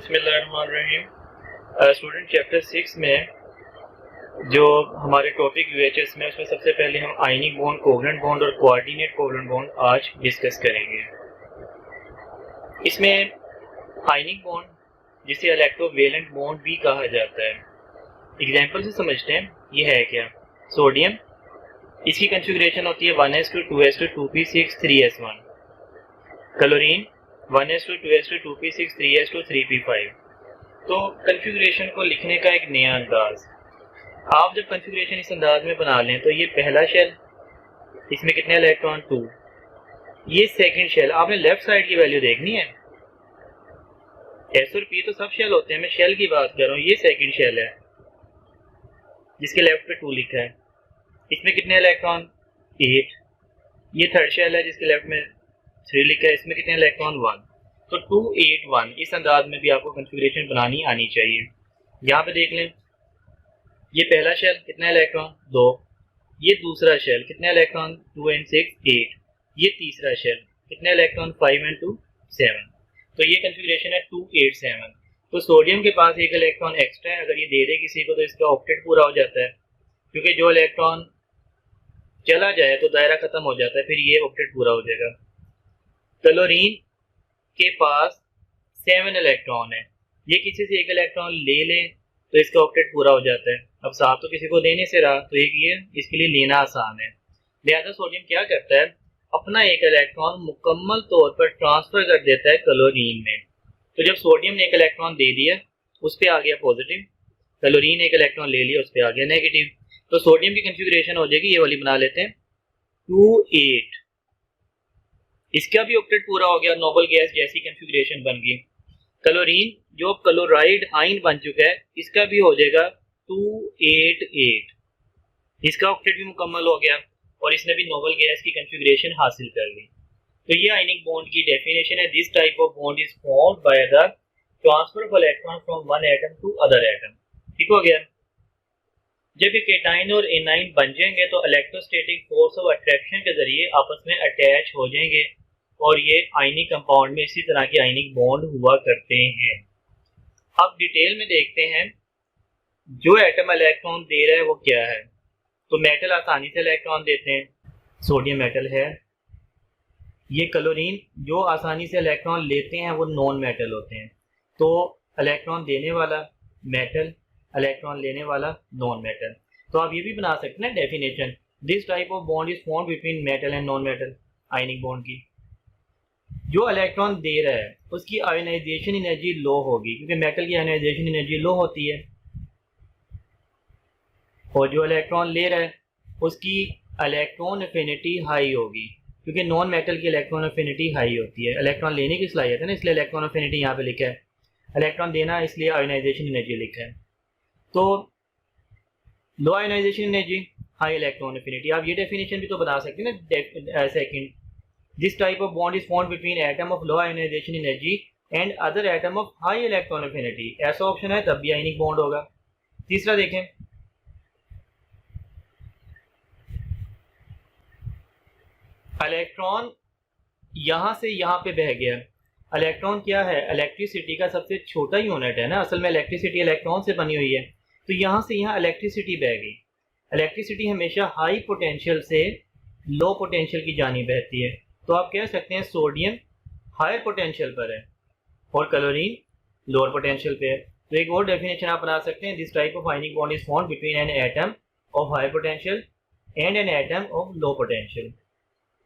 बिस्मिल्लाहिर्रहमानिर्रहीम। Student chapter 6 में जो हमारे टॉपिक यूएचएस में उसमें सबसे पहले हम आयनिक बॉन्ड, कोवलेंट बॉन्ड और कोऑर्डिनेट कोवलेंट बॉन्ड आज डिस्कस करेंगे। इसमें आयनिक बॉन्ड जिसे इलेक्ट्रोवेलेंट बॉन्ड भी कहा जाता है, एग्जांपल से समझते हैं। ये है क्या? सोडियम, इसकी कॉन्फ़िगरेशन होती है 1s2 2s2 2p6 3s1। Chlorine 1s2 2s2 2p6 3s2 3p5। तो कॉन्फ़िगरेशन को लिखने का एक नया अंदाज। आप जब कॉन्फ़िगरेशन इस अंदाज में बना लें तो ये पहला शेल, इसमें कितने इलेक्ट्रॉन 2। ये सेकंड शेल, आपने लेफ्ट साइड की वैल्यू देखनी है। एस और पी तो सब शेल होते हैं, मैं शेल की बात कर रहा हूँ। ये सेकंड शेल है जिसके लेफ्ट पे 2 लिखा है, इसमें कितने इलेक्ट्रॉन 8। ये थर्ड शेल है जिसके लेफ्ट में 3 लिखा है, इसमें कितने इलेक्ट्रॉन 1। तो 2 8 1 इस अंदाज में भी आपको कॉन्फ़िगरेशन बनानी आनी चाहिए। यहाँ पे देख लें, ये पहला शेल कितने इलेक्ट्रॉन 2, ये दूसरा शेल कितने इलेक्ट्रॉन 2 and 6 8, ये तीसरा शेल कितने इलेक्ट्रॉन 5 and 2 7। तो ये कॉन्फ़िगरेशन है 2 8 7। तो सोडियम के पास एक इलेक्ट्रॉन एक्स्ट्रा है, अगर ये दे दे किसी को तो इसका ऑक्टेट पूरा हो जाता है, क्योंकि जो इलेक्ट्रॉन चला जाए तो दायरा खत्म हो जाता है, फिर ये ऑक्टेट पूरा हो जाएगा। क्लोरीन के पास 7 इलेक्ट्रॉन है, ये किसी से एक इलेक्ट्रॉन ले लें तो इसका ऑक्टेट पूरा हो जाता है। अब 7 तो किसी को देने से रहा, तो एक ये इसके लिए लेना आसान है। लिहाजा सोडियम क्या करता है, अपना एक इलेक्ट्रॉन मुकम्मल तौर पर ट्रांसफर कर देता है क्लोरीन में। तो जब सोडियम ने एक इलेक्ट्रॉन दे दिया, उस पर आ गया पॉजिटिव, क्लोरीन एक इलेक्ट्रॉन ले लिया, उस पर आ गया नेगेटिव। तो सोडियम की कॉन्फ़िगरेशन हो जाएगी, ये वाली बना लेते हैं 2 8। इसका भी ऑक्टेट पूरा हो गया, नोबल गैस जैसी कॉन्फ़िगरेशन बन गई। क्लोरीन जो क्लोराइड आयन बन चुका है, इसका भी हो जाएगा 2 8 8। इसका ऑक्टेट भी मुकम्मल हो गया और इसने भी नोबल गैस की कॉन्फ़िगरेशन हासिल कर ली। तो ये आयनिक बॉन्ड की डेफिनेशन है। This type of bond is formed by the transfer of electron from one atom to other atom. ठीक हो गया। जब ये केटाइन और एनाइन बन जाएंगे तो इलेक्ट्रोस्टैटिक फोर्स ऑफ अट्रैक्शन के जरिए आपस में अटैच हो जाएंगे और ये आयनिक कंपाउंड में इसी तरह के आयनिक बॉन्ड हुआ करते हैं। अब डिटेल में देखते हैं जो एटम इलेक्ट्रॉन दे रहा है वो क्या है। तो मेटल आसानी से इलेक्ट्रॉन देते हैं, सोडियम मेटल है। ये क्लोरीन जो आसानी से इलेक्ट्रॉन लेते हैं वो नॉन मेटल होते हैं। तो इलेक्ट्रॉन देने वाला मेटल, इलेक्ट्रॉन लेने वाला नॉन मेटल। तो आप ये भी बना सकते हैं definition, this type of bond is formed between metal and non metal. Ionic bond की जो इलेक्ट्रॉन दे रहा है उसकी आयोनाइजेशन एनर्जी लो होगी, क्योंकि मेटल की आयोनाइजेशन एनर्जी लो होती है, और जो इलेक्ट्रॉन ले रहा है उसकी इलेक्ट्रॉन एफिनिटी हाई होगी, क्योंकि नॉन मेटल की इलेक्ट्रॉन एफिनिटी हाई होती है। इलेक्ट्रॉन लेने की सलाहियत है ना, इसलिए इलेक्ट्रॉन एफिनिटी यहाँ पे लिखा है। इलेक्ट्रॉन देना इसलिए आयोनाइजेशन एनर्जी लिखा है। तो low ionisation energy, high electron affinity. आप ये डेफिनेशन भी तो बना सकते हैं ना। Second, this type of bond is formed between atom of low ionisation energy and other atom of high electron affinity. ऐसा ऑप्शन है तब भी आयनिक बॉन्ड होगा। तीसरा देखें, इलेक्ट्रॉन यहां से यहां पे बह गया। इलेक्ट्रॉन क्या है, इलेक्ट्रिसिटी का सबसे छोटा यूनिट है ना। असल में इलेक्ट्रिसिटी इलेक्ट्रॉन से बनी हुई है। तो यहां से यहां इलेक्ट्रिसिटी बह गई। इलेक्ट्रिसिटी हमेशा हाई पोटेंशियल से लो पोटेंशियल की जानिब बहती है। तो आप कह सकते हैं सोडियम हायर पोटेंशियल पर है और क्लोरीन लोअर पोटेंशियल पे है। तो एक और डेफिनेशन आप बना सकते हैं, this type of ionic bond is formed between an atom of high potential and an atom of low potential.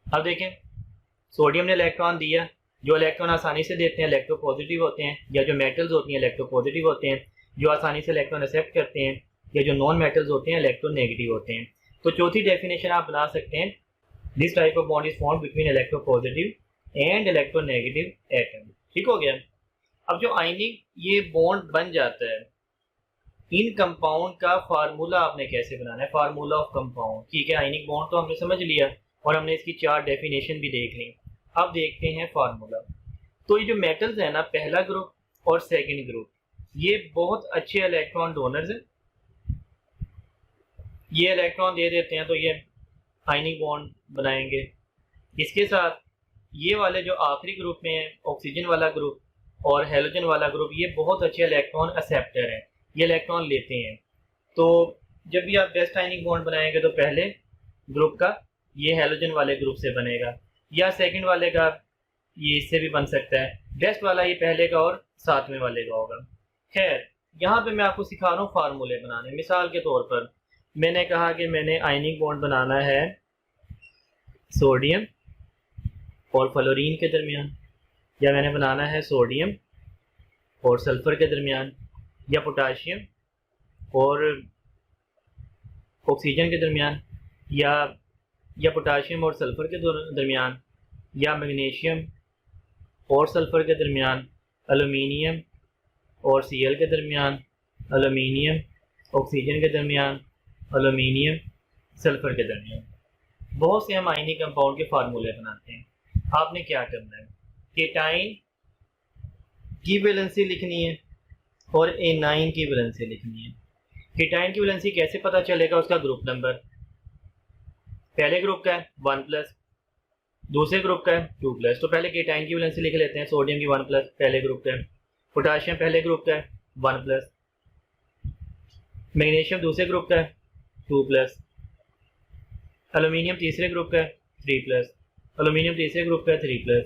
अब देखें, सोडियम ने इलेक्ट्रॉन दिया, जो इलेक्ट्रॉन आसानी से देते हैं इलेक्ट्रोपॉजिटिव होते हैं, या जो मेटल्स होती हैं इलेक्ट्रोपॉजिटिव होते हैं। जो आसानी से इलेक्ट्रॉन एक्सेप्ट करते हैं या जो नॉन मेटल्स होते हैं इलेक्ट्रोनेगेटिव होते हैं। तो चौथी डेफिनेशन आप बना सकते हैं, this type of bond is formed between electropositive and electronegative atom. ठीक हो गया। अब जो आयनिक ये बॉन्ड बन जाता है, इन कंपाउंड का फार्मूला आपने कैसे बनाना है, फार्मूला ऑफ कंपाउंड। ठीक है, आयनिक बॉन्ड तो हमने समझ लिया और हमने इसकी 4 डेफिनेशन भी देख ली। अब देखते हैं फार्मूला। तो ये जो मेटल्स है ना, पहला ग्रुप और सेकंड ग्रुप, ये बहुत अच्छे इलेक्ट्रॉन डोनर्स हैं। ये इलेक्ट्रॉन दे देते हैं तो ये आयनिक बॉन्ड बनाएंगे। इसके साथ ये वाले जो आखिरी ग्रुप में है, ऑक्सीजन वाला ग्रुप, और हेलोजन वाला ग्रुप ये बहुत अच्छे इलेक्ट्रॉन एक्सेप्टर है, ये इलेक्ट्रॉन लेते हैं। तो जब भी आप बेस्ट आयनिक बॉन्ड बनाएंगे तो पहले ग्रुप का ये हेलोजन वाले ग्रुप से बनेगा, या सेकंड वाले का ये इससे भी बन सकता है। बेस्ट वाला ये पहले का और सातवें वाले का होगा। खैर, यहाँ पे मैं आपको सिखा रहा हूँ फार्मूले बनाने। मिसाल के तौर पर मैंने कहा कि मैंने आयनिक बॉन्ड बनाना है सोडियम और फ्लोरीन के दरमियान, या मैंने बनाना है सोडियम और सल्फर के दरमियान, या पोटाशियम और ऑक्सीजन के दरमियान, या पोटाशियम और सल्फर के दरमियान, या मैग्नीशियम और सल्फर के दरमियान, एलुमिनियम और Cl के दरमियान, एलुमिनियम ऑक्सीजन के दरमियान, एलुमिनियम सल्फर के दरमियान। बहुत से हम आयनिक कंपाउंड के फार्मूले बनाते हैं। आपने क्या करना है, केटाइन की वैलेंसी लिखनी है और एनाइन की वैलेंसी लिखनी है। केटाइन की वैलेंसी कैसे पता चलेगा, उसका ग्रुप नंबर। पहले ग्रुप का है 1+, दूसरे ग्रुप का है 2+। तो पहले केटाइन की वैलेंसी लिख लेते हैं। सोडियम की 1+, पहले ग्रुप का है। पोटाशियम पहले ग्रुप का है 1+, मैग्नीशियम दूसरे ग्रुप का है 2+, एलुमिनियम तीसरे ग्रुप का है 3+, एलुमिनियम तीसरे ग्रुप का है 3+,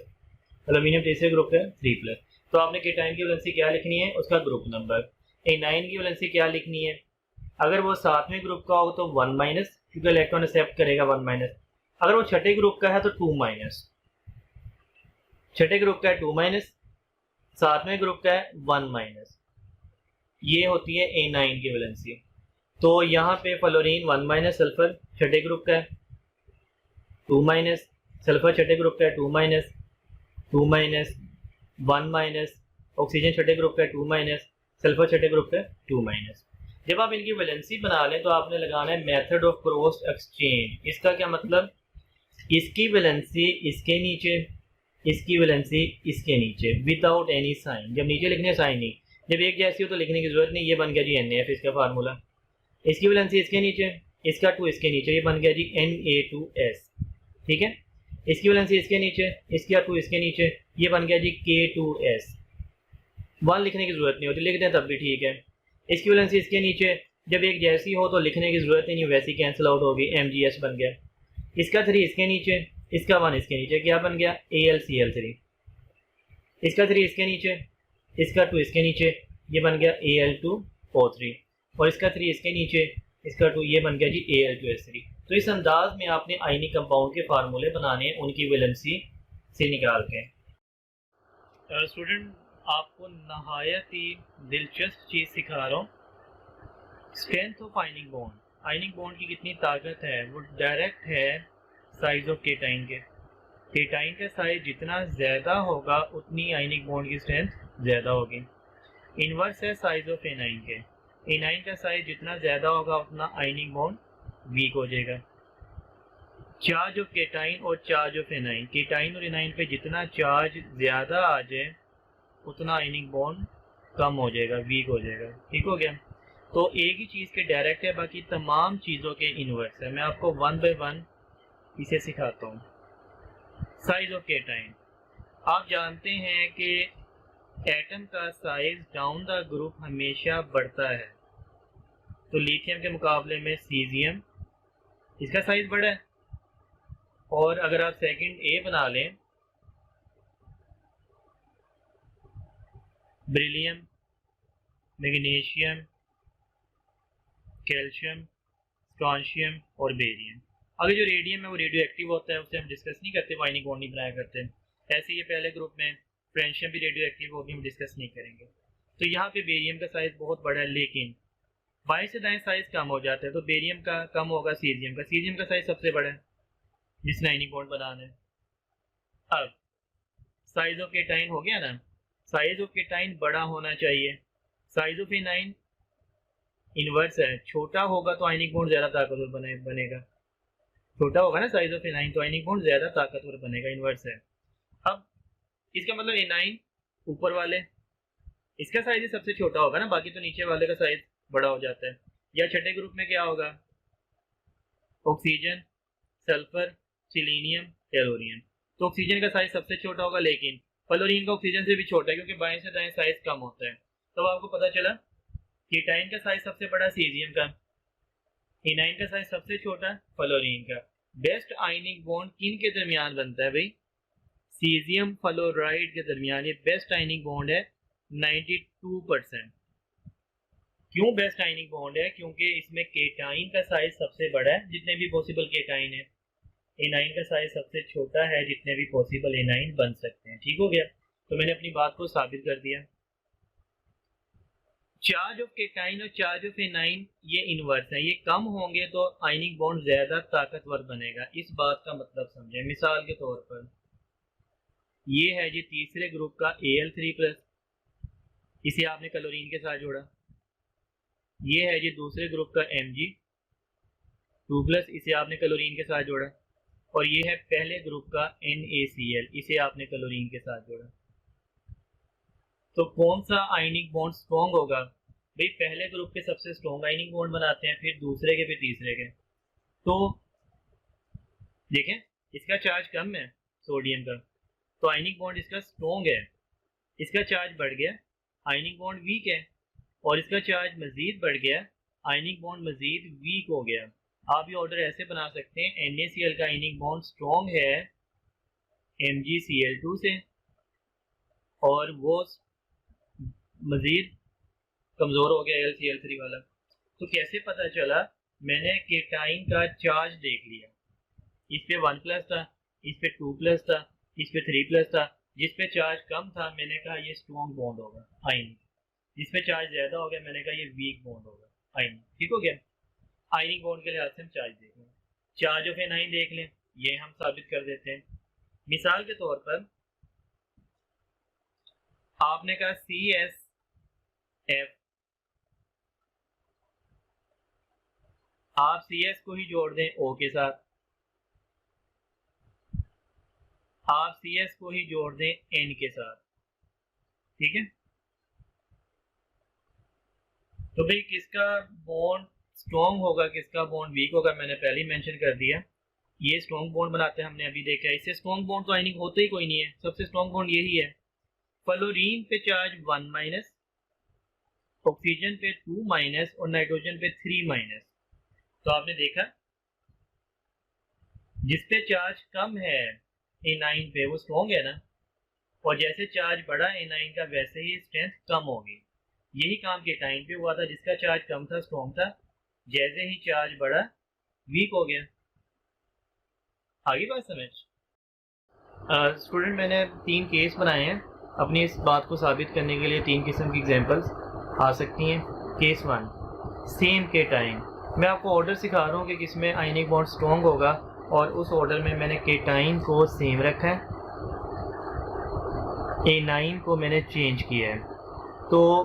एलुमिनियम तीसरे ग्रुप का है 3+। तो आपने केटाइन की वैलेंसी क्या लिखनी है, उसका ग्रुप नंबर। एनाइन की वैलेंसी क्या लिखनी है, अगर वो सातवें ग्रुप का हो तो 1-, क्योंकि इलेक्ट्रॉन एक्सेप्ट करेगा 1-। अगर वो छठे ग्रुप का है तो 2-, छठे ग्रुप का है 2-, सातवें ग्रुप का है 1-। ये होती है एनाइन की वैलेंसी। तो यहाँ पे फ्लोरीन 1-, सल्फर छठे ग्रुप का है 2-, सल्फर छठे ग्रुप का है 2-, 1-, ऑक्सीजन छठे ग्रुप का है 2-, सल्फर छठे ग्रुप का है 2-। जब आप इनकी वैलेंसी बना लें तो आपने लगाना है मेथड ऑफ क्रॉस एक्सचेंज। इसका क्या मतलब, इसकी वैलेंसी इसके नीचे, इसकी वैलेंसी इसके नीचे, विदाउट एनी साइन। जब नीचे लिखने साइन नहीं, जब एक जैसी हो तो लिखने की जरूरत नहीं। ये बन गया जी NaF, इसका फार्मूला। इसकी वैलेंसी इसके नीचे, इसका 2 इसके नीचे, ये बन गया जी Na2S। ठीक है, इसकी वैलेंसी इसके नीचे, इसका 2 इसके नीचे, ये बन गया जी K2S। 1 लिखने की जरूरत नहीं होती, लिख दें तब भी ठीक है। इसकी वैलेंसी इसके नीचे, जब एक जैसी हो तो लिखने की जरूरत ही नहीं, वैसी कैंसिल आउट होगी, MgS बन गया। इसका 3 इसके नीचे, इसका 1 इसके नीचे, क्या बन गया AlCl3। इसका 3 इसके नीचे, इसका 2 इसके नीचे, ये बन गया Al2O3। और इसका 3 इसके नीचे, इसका 2, ये बन गया जी Al2S3। तो इस अंदाज में आपने आयनिक कंपाउंड के फार्मूले बनाने हैं उनकी वैलेंसी से निकाल के। स्टूडेंट, आपको नहायत ही दिलचस्प चीज़ सिखा रहा हूँ, strength of ionic bond. Ionic bond की कितनी ताकत है वो डायरेक्ट है साइज ऑफ केटाइन के। केटाइन का साइज जितना ज़्यादा होगा उतनी आयनिक बॉन्ड की स्ट्रेंथ ज़्यादा होगी। इनवर्स है साइज ऑफ एनाइन के। एनाइन का साइज जितना ज़्यादा होगा उतना आयनिक बॉन्ड वीक हो जाएगा। चार्ज ऑफ केटाइन और चार्ज ऑफ एनाइन, केटाइन और एनाइन पे जितना चार्ज ज़्यादा आ जाए उतना आयनिक बॉन्ड कम हो जाएगा, वीक हो जाएगा। ठीक हो गया। तो एक ही चीज़ के डायरेक्ट है, बाकी तमाम चीज़ों के इनवर्स है। मैं आपको 1 बाय 1 इसे सिखाता हूँ। साइज ऑफ केटाइन, आप जानते हैं कि एटम का साइज डाउन द ग्रुप हमेशा बढ़ता है। तो लिथियम के मुकाबले में सीजियम, इसका साइज बड़ा है। और अगर आप सेकंड A बना लें, बेरिलियम, मैग्नीशियम, कैल्शियम, स्ट्रोंशियम और बेरियम। अगर जो रेडियम है वो रेडियो एक्टिव होता है, उसे हम डिस्कस नहीं करते, आयनिक बॉन्ड नहीं बनाया करते। ऐसे ये पहले ग्रुप में फ्रेंशियम भी रेडियो एक्टिव होगी, हम डिस्कस नहीं करेंगे। तो यहाँ पे बेरियम का साइज बहुत बड़ा है, लेकिन बाएं से दाएं साइज कम हो जाता है। तो बेरियम का कम होगा सीजियम का। सीजियम का साइज सबसे बड़ा है जिसने आयनिक बॉन्ड बनाना है। अब साइज ऑफ केटाइन हो गया ना, साइज ऑफ केटाइन बड़ा होना चाहिए। साइज ऑफ एनाइन इनवर्स है, छोटा होगा तो आयनिक बॉन्ड ज़्यादा ताकतवर बनेगा। छोटा होगा ना साइज ऑफ एनाइन तो आयनिक बॉन्ड ज़्यादा ताकतवर बनेगा, इनवर्स है। अब इसका मतलब एनाइन ऊपर वाले, इसका साइज ही सबसे छोटा होगा ना, बाकी तो नीचे वाले का साइज बड़ा हो जाता है। या छठे ग्रुप में क्या होगा, ऑक्सीजन, सल्फर, सिलीनियम, टेलोरियम। तो ऑक्सीजन का साइज सबसे छोटा होगा, लेकिन फ्लोरीन का ऑक्सीजन से भी छोटा है क्योंकि बाएं से दाएं साइज कम होता है। तो आपको पता चला कीटाइन का साइज सबसे बड़ा सीजियम का, एनाइन का साइज सबसे छोटा फ्लोरीन का। बेस्ट आयनिक बॉन्ड किन के दरमियान बनता है भाई? सीजियम फ्लोराइड के दरमियान ये बेस्ट आयनिक बॉन्ड है 92%। क्यों बेस्ट आयनिक बॉन्ड है? क्योंकि इसमें केटाइन का साइज सबसे बड़ा है जितने भी पॉसिबल केटाइन है, एनाइन का साइज सबसे छोटा है जितने भी पॉसिबल एनाइन बन सकते हैं। ठीक हो गया, तो मैंने अपनी बात को साबित कर दिया। चार्ज ऑफ केटाइन और चार्ज ऑफ एनाइन ये इनवर्स है, ये कम होंगे तो आयनिक बॉन्ड ज्यादा ताकतवर बनेगा। इस बात का मतलब समझें। मिसाल के तौर पर ये है जी तीसरे ग्रुप का Al3+, इसे आपने क्लोरीन के साथ जोड़ा। ये है जी दूसरे ग्रुप का Mg2+, इसे आपने क्लोरीन के साथ जोड़ा। और ये है पहले ग्रुप का NaCl, इसे आपने क्लोरीन के साथ जोड़ा। तो कौन सा आयनिक बॉन्ड स्ट्रॉन्ग होगा? भाई पहले ग्रुप के सबसे स्ट्रॉन्ग आयनिक बॉन्ड बनाते हैं, फिर दूसरे के, फिर तीसरे के। तो देखें इसका चार्ज कम है सोडियम का, तो आयनिक बॉन्ड इसका स्ट्रॉन्ग है। इसका चार्ज बढ़ गया, आयनिक बॉन्ड वीक है। और इसका चार्ज मजीद बढ़ गया, आयनिक बॉन्ड मजीद वीक हो गया। आप ये ऑर्डर ऐसे बना सकते हैं, NaCl का आयनिक बॉन्ड स्ट्रॉन्ग है MgCl2 से और वो मजीद कमजोर हो गया LCl3 वाला। तो कैसे पता चला? मैंने केटाइन का चार्ज देख लिया, इस पे 1+ था, इस पे 2+ था, इस पे 3+ था। जिस पे चार्ज कम था मैंने कहा ये स्ट्रॉन्ग बॉन्ड होगा आयनिक, जिस पे चार्ज ज्यादा हो गया मैंने कहा ये वीक बॉन्ड होगा आयनिक। ठीक हो गया, आयनिक बॉन्ड के लिहाज से हम चार्ज देख लें। चार्ज ऑफ एनाइन देख लें, ये हम साबित कर देते हैं। मिसाल के तौर पर आपने कहा CsF, आप CS को ही जोड़ दें O के साथ, आप CS को ही जोड़ दें N के साथ। ठीक है, तो भाई किसका बॉन्ड स्ट्रॉन्ग होगा, किसका बॉन्ड वीक होगा, मैंने पहले ही मेंशन कर दिया। ये स्ट्रॉन्ग बॉन्ड बनाते हैं, हमने अभी देखा है। इससे स्ट्रॉन्ग बॉन्ड तो आयनिक होता ही कोई नहीं है, सबसे स्ट्रॉन्ग बॉन्ड यही है। फ्लोरीन पे चार्ज 1-, ऑक्सीजन पे 2- और नाइट्रोजन पे 3-। तो आपने देखा जिस पे चार्ज कम है एनाइन पे वो स्ट्रॉन्ग है ना, और जैसे चार्ज बढ़ा एनाइन का वैसे ही स्ट्रेंथ कम होगी। यही काम केटाइन पे हुआ था, जिसका चार्ज कम था स्ट्रॉन्ग था, जैसे ही चार्ज बढ़ा वीक हो गया। आगे बात समझ? स्टूडेंट मैंने 3 केस बनाए हैं अपनी इस बात को साबित करने के लिए। 3 किस्म की एग्जांपल्स आ सकती हैं। केस 1 सेम केटाइन, मैं आपको ऑर्डर सिखा रहा हूँ कि किसमें आयनिक बॉन्ड स्ट्रॉन्ग होगा, और उस ऑर्डर में मैंने केटाइन को सेम रखा है, एनाइन को मैंने चेंज किया है। तो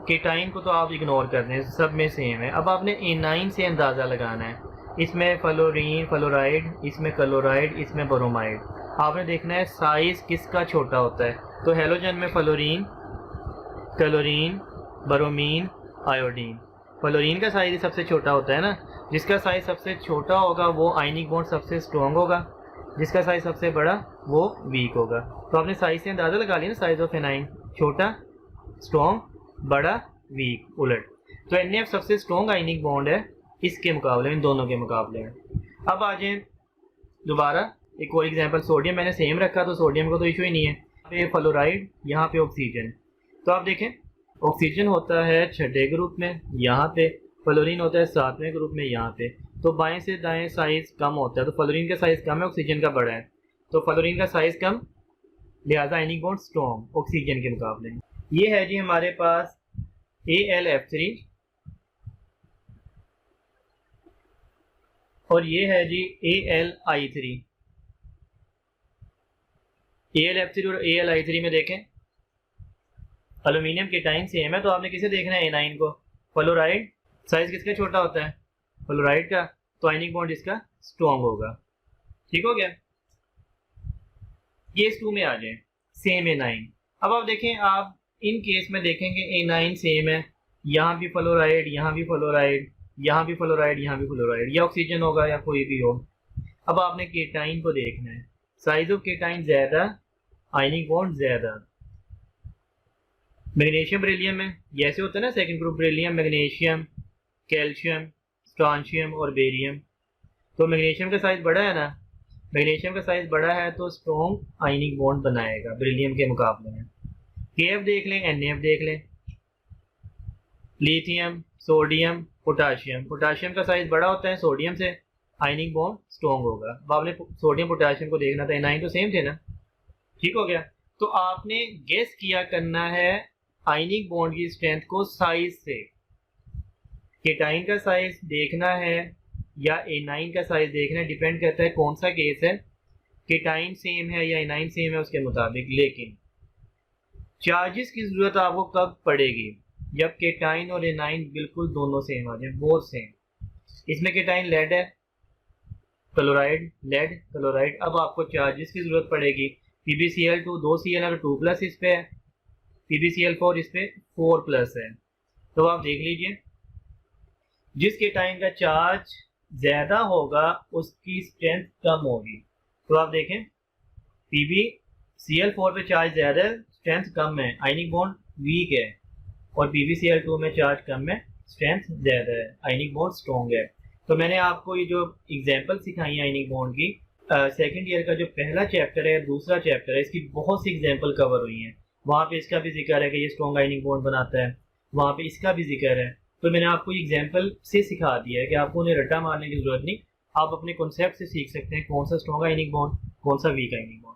केटाइन को तो आप इग्नोर कर दें, सब में सेम है। अब आपने एनाइन से अंदाज़ा लगाना है, इसमें फ्लोरीन फ्लोराइड, इसमें क्लोराइड, इसमें ब्रोमाइड। आपने देखना है साइज़ किसका छोटा होता है। तो हेलोजन में fluorine, chlorine, bromine, iodine. Fluorine का साइज़ सबसे छोटा होता है ना, जिसका साइज़ सबसे छोटा होगा वो आयनिक बॉन्ड सबसे स्ट्रॉन्ग होगा, जिसका साइज़ सबसे बड़ा वो वीक होगा। तो आपने साइज़ से अंदाज़ा लगा लिया ना, साइज़ ऑफ एनाइन छोटा स्ट्रॉन्ग, बड़ा वीक, उलट। तो NaF सबसे स्ट्रॉन्ग आयनिक बॉन्ड है इसके मुकाबले, इन दोनों के मुकाबले में। अब आ जाए दोबारा एक और एग्जांपल। सोडियम मैंने सेम रखा, तो सोडियम को तो इशू ही नहीं है। यहाँ पे फ्लोराइड, यहाँ पे ऑक्सीजन। तो आप देखें ऑक्सीजन होता है 6ठे ग्रुप में यहाँ पे, फ्लोरीन होता है 7वें ग्रुप में यहाँ पे। तो बाएं से दाएं साइज कम होता है, तो फ्लोरीन का साइज कम है, ऑक्सीजन का बड़ा है। तो फ्लोरीन का साइज कम, लिहाजा आयनिक बॉन्ड स्ट्रॉन्ग ऑक्सीजन के मुकाबले। ये है जी हमारे पास AlF3 और ये है जी AlI3। AlF3 और AlI3 में देखें एल्यूमिनियम केटाइन सेम है, तो आपने किसे देखना है? एनाइन को। फ्लोराइड साइज किसका छोटा होता है? फ्लोराइड का, तो आयनिक बॉन्ड इसका स्ट्रॉन्ग होगा। ठीक हो गया। केस 2 में आ जाए, सेम एनाइन। अब आप देखें, आप इन केस में देखेंगे एनाइन सेम है, यहाँ भी फ्लोराइड, यहाँ भी फ्लोराइड, यहाँ भी फ्लोराइड, यहाँ भी फ्लोराइड, या ऑक्सीजन होगा या कोई भी हो। अब आपने केटाइन को देखना है, साइज ऑफ केटाइन ज़्यादा आयनिक बॉन्ड ज्यादा। मैग्नीशियम बेरिलियम में ये ऐसे होता है ना, second group beryllium, magnesium, calcium, strontium और बेरियम। तो मैग्नीशियम का साइज बड़ा है ना, मैग्नीशियम का साइज बड़ा है तो स्ट्रॉन्ग आयनिक बॉन्ड बनाएगा बेरिलियम के मुकाबले में। KF देख लें, NF देख लें, लिथियम, सोडियम, पोटाशियम। पोटाशियम का साइज बड़ा होता है सोडियम से, आयनिक बॉन्ड स्ट्रॉन्ग होगा। अब आपने सोडियम पोटाशियम को देखना था, एनाइन तो सेम थे ना, ठीक हो गया। तो आपने गेस किया करना है आयनिक बॉन्ड की स्ट्रेंथ को साइज से। केटाइन का साइज देखना है या एनाइन का साइज देखना है, डिपेंड करता है कौन सा केस है, केटाइन सेम है या एनाइन सेम है उसके मुताबिक। लेकिन चार्जेस की जरूरत आपको कब पड़ेगी, जब केटाइन और एनाइन बिल्कुल दोनों सेम आ जाए, बोथ सेम। इसमें केटाइन लेड है, क्लोराइड, लेड क्लोराइड। अब आपको चार्जेस की जरूरत पड़ेगी। PbCl2 2Cl अगर 2+ इस पे है, PbCl4 इस पे 4+ है। तो आप देख लीजिए, जिस केटाइन का चार्ज ज्यादा होगा उसकी स्ट्रेंथ कम होगी। तो आप देखें PbCl4 पे चार्ज ज्यादा है, स्ट्रेंथ कम है, आयनिक बॉन्ड वीक है। और PbCl2 में चार्ज कम है, स्ट्रेंथ ज्यादा है, आयनिक बॉन्ड स्ट्रॉन्ग है। तो मैंने आपको ये जो एग्जांपल सिखाई है आयनिक बॉन्ड की, सेकंड ईयर का जो पहला चैप्टर है, दूसरा चैप्टर है, इसकी बहुत सी एग्जांपल कवर हुई हैं। वहाँ पे इसका भी जिक्र है कि ये स्ट्रॉन्ग आयनिक बॉन्ड बनाता है, वहाँ पे इसका भी जिक्र है। तो मैंने आपको एग्जांपल से सिखा दिया है कि आपको उन्हें रट्टा मारने की जरूरत नहीं, आप अपने कॉन्सेप्ट से सीख सकते हैं कौन सा स्ट्रॉन्ग आयनिक बॉन्ड, कौन सा वीक आयनिक बॉन्ड।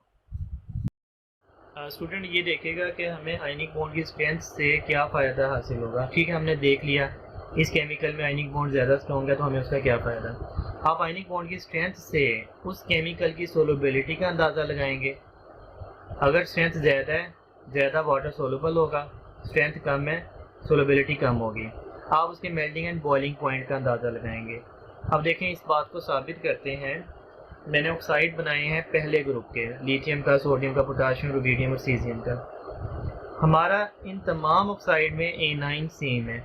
स्टूडेंट ये देखेगा कि हमें आयनिक बॉन्ड की स्ट्रेंथ से क्या फ़ायदा हासिल होगा। ठीक है, हमने देख लिया इस केमिकल में आयनिक बॉन्ड ज़्यादा स्ट्रॉन्ग है तो हमें उसका क्या फ़ायदा। आप आयनिक बॉन्ड की स्ट्रेंथ से उस केमिकल की सोलबिलिटी का अंदाज़ा लगाएंगे। अगर स्ट्रेंथ ज़्यादा है, ज़्यादा वाटर सोलबल होगा, स्ट्रेंथ कम है, सोलबिलिटी कम होगी। आप उसके मेल्टिंग एंड बॉइलिंग पॉइंट का अंदाज़ा लगाएंगे। अब देखें, इस बात को साबित करते हैं। मैंने ऑक्साइड बनाए हैं पहले ग्रुप के, लिथियम का, सोडियम का, पोटाशियम, रुबीडियम और सीजियम का। हमारा इन तमाम ऑक्साइड में A9 सेम है।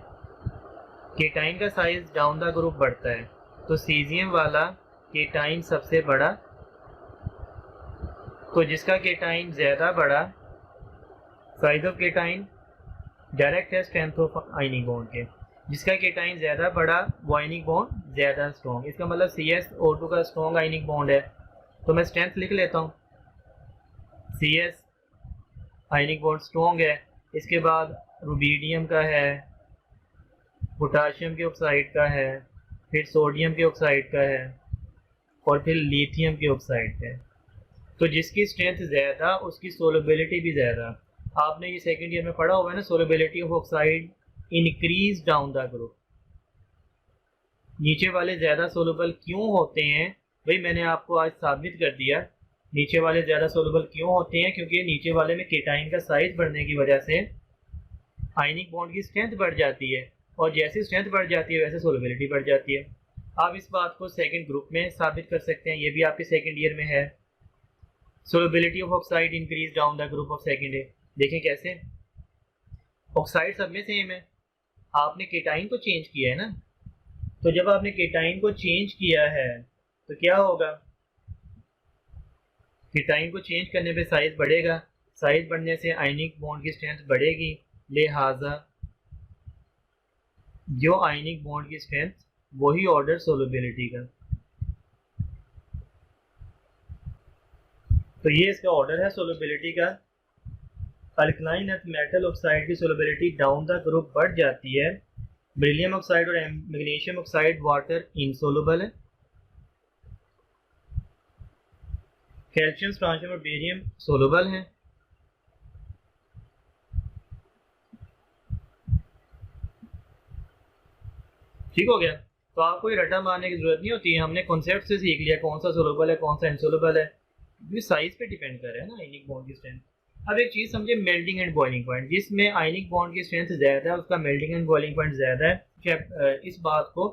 केटाइन का साइज डाउन द ग्रुप बढ़ता है, तो सीजियम वाला केटाइन सबसे बड़ा, तो जिसका केटाइन ज़्यादा बड़ा, साइज ऑफ केटाइन डायरेक्ट है स्ट्रेंथ ऑफ आयनिक बॉन्ड के। जिसका केटाइन ज़्यादा बड़ा वो आयनिक बॉन्ड ज़्यादा स्ट्रॉन्ग। इसका मतलब CsO2 का स्ट्रॉन्ग आयनिक बॉन्ड है, तो मैं स्ट्रेंथ लिख लेता हूँ, CS आयनिक बॉन्ड स्ट्रॉन्ग है। इसके बाद रुबीडियम का है, पोटाशियम के ऑक्साइड का है, फिर सोडियम के ऑक्साइड का है और फिर लिथियम के ऑक्साइड का है। तो जिसकी स्ट्रेंथ ज़्यादा उसकी सोलबिलिटी भी ज़्यादा। आपने ये सेकंड ईयर में पढ़ा होगा ना, solubility of oxide increase down the group. नीचे वाले ज़्यादा सोलबल क्यों होते हैं भाई, मैंने आपको आज साबित कर दिया। नीचे वाले ज़्यादा सोलबल क्यों होते हैं, क्योंकि नीचे वाले में केटाइन का साइज बढ़ने की वजह से आयनिक बॉन्ड की स्ट्रेंथ बढ़ जाती है, और जैसी स्ट्रेंथ बढ़ जाती है वैसे सोलबिलिटी बढ़ जाती है। आप इस बात को सेकंड ग्रुप में साबित कर सकते हैं, ये भी आपके सेकंड ईयर में है। Solubility of oxide increase down the group of second year. देखें कैसे, ऑक्साइड सब में सेम है, आपने केटाइन को चेंज किया है ना। तो जब आपने केटाइन को चेंज किया है तो क्या होगा, केटाइन को चेंज करने पे साइज बढ़ेगा, साइज बढ़ने से आयनिक बॉन्ड की स्ट्रेंथ बढ़ेगी, लिहाजा जो आयनिक बॉन्ड की स्ट्रेंथ वही ऑर्डर सोलबिलिटी का। तो ये इसका ऑर्डर है सोलबिलिटी का। अल्कलाइन अर्थ मेटल ऑक्साइड की सोलबिलिटी डाउन द ग्रुप बढ़ जाती है। बेरिलियम ऑक्साइड और मैग्नीशियम ऑक्साइड वाटर इनसोलुबल है। कैल्शियम, स्ट्रॉन्शियम और बेरियम सोलुबल हैं। ठीक हो गया। तो आपको ये रटा मारने की जरूरत नहीं होती है, हमने कॉन्सेप्ट से सीख लिया कौन सा सोलुबल है कौन सा इनसोलुबल है। ये साइज पे डिपेंड कर रहा है ना आयनिक बॉन्ड की स्ट्रेंथ। अब एक चीज समझे, मेल्टिंग एंड बॉइलिंग पॉइंट, जिसमें आयनिक बॉन्ड की स्ट्रेंथ ज्यादा है उसका मेल्टिंग एंड बॉइलिंग पॉइंट ज्यादा है। इस बात को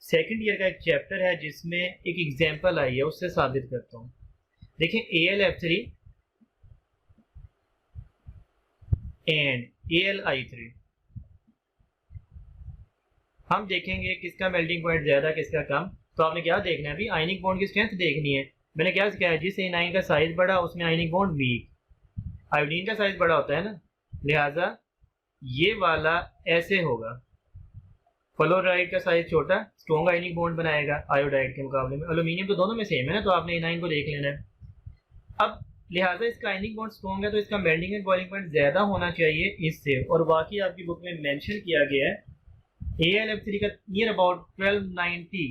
सेकंड ईयर का एक चैप्टर है जिसमें एक एग्जांपल आई है, उससे साबित करता हूँ। देखें, AlF3 एंड AlI3, हम देखेंगे किसका मेल्टिंग पॉइंट ज्यादा किसका कम। तो आपने क्या देखना है अभी, आयनिक बॉन्ड की स्ट्रेंथ देखनी है। मैंने क्या सिखाया, जिस A9 का साइज बढ़ा उसमें आयनिक बॉन्ड वीक, आयोडीन का साइज बड़ा होता है ना, लिहाजा ये वाला ऐसे होगा। फ्लोराइड का साइज छोटा, स्ट्रॉन्ग आयनिक बॉन्ड बनाएगा आयोडाइड के मुकाबले में। एल्यूमिनियम तो दोनों में सेम है ना, तो आपने एनाइन को देख लेना है। अब लिहाजा इसका आयनिक बॉन्ड स्ट्रॉन्ग है तो इसका मेल्टिंग एंड बॉइलिंग पॉइंट ज्यादा होना चाहिए इससे। और बाकी आपकी बुक में मेंशन किया गया है AlF3 का नियर अबाउट 1290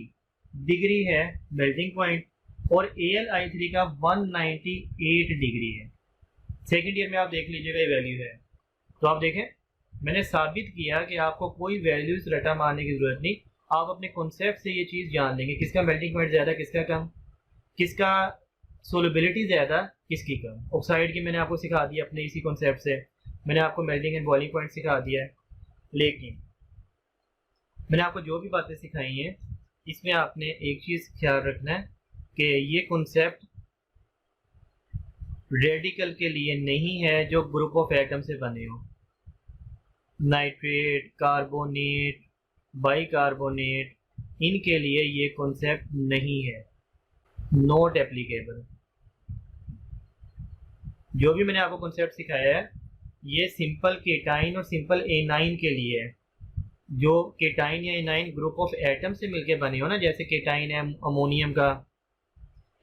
डिग्री है मेल्टिंग पॉइंट, और AlI3 का 198 डिग्री है। सेकेंड ईयर में आप देख लीजिएगा ये वैल्यू है। तो आप देखें, मैंने साबित किया कि आपको कोई वैल्यूज रटा मारने की जरूरत नहीं, आप अपने कॉन्सेप्ट से ये चीज़ जान लेंगे, किसका मेल्टिंग पॉइंट ज़्यादा, किसका कम, किसका सोलबिलिटी ज़्यादा, किसकी कम। ऑक्साइड की मैंने आपको सिखा दिया अपने इसी कॉन्सेप्ट से, मैंने आपको मेल्टिंग एंड बॉइलिंग पॉइंट सिखा दिया है। लेकिन मैंने आपको जो भी बातें सिखाई हैं इसमें आपने एक चीज़ ख्याल रखना है कि ये कॉन्सेप्ट रेडिकल के लिए नहीं है जो ग्रुप ऑफ एटम से बने हो। नाइट्रेट, कार्बोनेट, बाइकार्बोनेट, इनके लिए ये कॉन्सेप्ट नहीं है, नॉट एप्लीकेबल। जो भी मैंने आपको कॉन्सेप्ट सिखाया है ये सिंपल केटाइन और सिंपल एनाइन के लिए है। जो केटाइन या एनाइन ग्रुप ऑफ एटम से मिलके बने हो ना, जैसे केटाइन है अमोनियम का,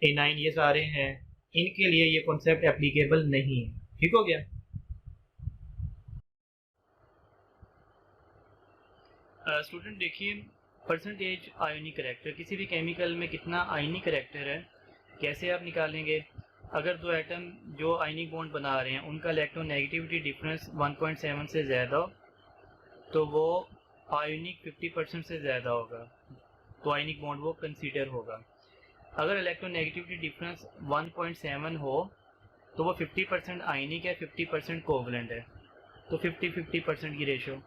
एनाइन ये सारे हैं, इनके लिए ये कॉन्सेप्ट एप्लीकेबल नहीं है। ठीक हो गया। स्टूडेंट देखिए, परसेंटेज आयोनिक करेक्टर, किसी भी केमिकल में कितना आयनिक करेक्टर है कैसे आप निकालेंगे। अगर दो एटम जो आयनिक बॉन्ड बना रहे हैं उनका इलेक्ट्रोनेगेटिविटी डिफरेंस 1.7 से ज़्यादा हो तो वो आयोनिक 50% से ज़्यादा होगा, तो आयनिक बॉन्ड वो कंसीडर होगा। अगर इलेक्ट्रोनेगेटिविटी डिफरेंस 1.7 हो तो वो 50% आयनिक है, 50% कोवलेंट है, तो 50-50% की रेशो।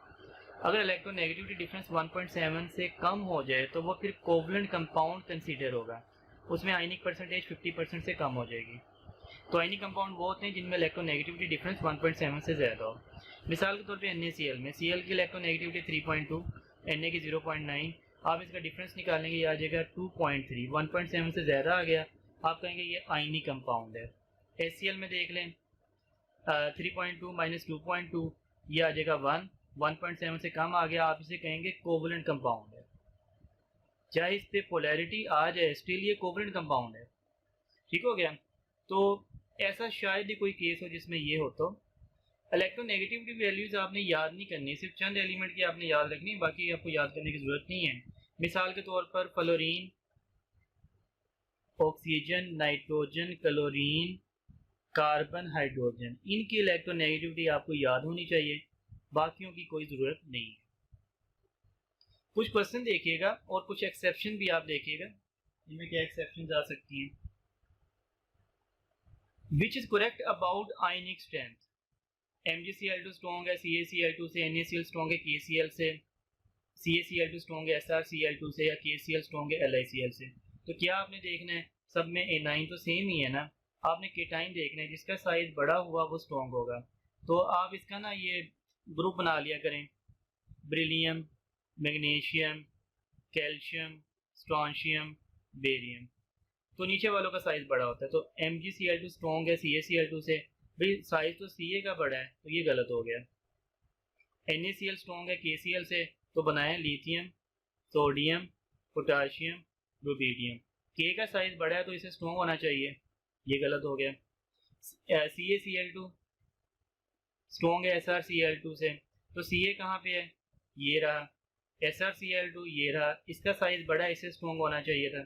अगर इलेक्ट्रोनेगेटिविटी डिफरेंस 1.7 से कम हो जाए तो वो फिर कोवलेंट कंपाउंड कंसीडर होगा, उसमें आयनिक परसेंटेज 50% से कम हो जाएगी। तो आयनिक कंपाउंड वो होते हैं जिनमें इलेक्ट्रोनेगेटिविटी डिफरेंस 1.7 से ज़्यादा हो। मिसाल के तौर पे NaCl में Cl की इलेक्ट्रोनेगेटिविटी 3.2, Na की 0.9, आप इसका डिफरेंस निकालेंगे, ये आ जाएगा 2.3, 1.7 से ज़्यादा आ गया, आप कहेंगे ये आयनिक कंपाउंड है। HCl में देख लें 3.2 माइनस 2.2, ये आ जाएगा 1, 1.7 से कम आ गया, आप इसे कहेंगे कोवलेंट कंपाउंड है। चाहे इस पे पोलैरिटी आ जाए स्टिल ये कोवलेंट कंपाउंड है। ठीक हो गया। तो ऐसा शायद ही कोई केस हो जिसमें ये हो। तो इलेक्ट्रोनेगेटिविटी वैल्यूज आपने याद नहीं करनी, सिर्फ चंद एलिमेंट की आपने याद रखनी, बाकी आपको याद करने की जरूरत नहीं है। मिसाल के तौर पर fluorine, oxygen, nitrogen, chlorine, carbon, hydrogen, इनकी इलेक्ट्रोनेगेटिविटी आपको याद होनी चाहिए, बाकियों की कोई ज़रूरत नहीं है। कुछ क्वेश्चन देखिएगा और कुछ एक्सेप्शन भी आप देखिएगा, इनमें क्या एक्सेप्शन आ सकती हैं। Which is correct about ionic strength, MgCl2 strong है CaCl2 से, NaCl स्ट्रॉन्ग है KCl से, CaCl2 स्ट्रॉन्ग है SrCl2 से, या KCl स्ट्रॉन्ग है LiCl से। तो क्या आपने देखना है, सब में एनाइन तो सेम ही है ना, आपने केटाइन देखना है, जिसका साइज बड़ा हुआ वो स्ट्रॉन्ग होगा। तो आप इसका ना ये ग्रुप बना लिया करें, beryllium, magnesium, calcium, strontium, barium, तो नीचे वालों का साइज बड़ा होता है। तो MgCl2 स्ट्रॉन्ग है CaCl2 से, भाई साइज तो Ca का बड़ा है, तो ये गलत हो गया। NaCl स्ट्रॉन्ग है KCl से, तो बनाए lithium, sodium, potassium, rubidium, K का साइज बड़ा है तो इसे स्ट्रॉन्ग होना चाहिए, ये गलत हो गया। CaCl2 स्ट्रॉन्ग है SrCl2 से, तो Ca कहाँ पे है, ये रहा, SrCl2 ये रहा, इसका साइज बड़ा है, इसे स्ट्रॉन्ग होना चाहिए था,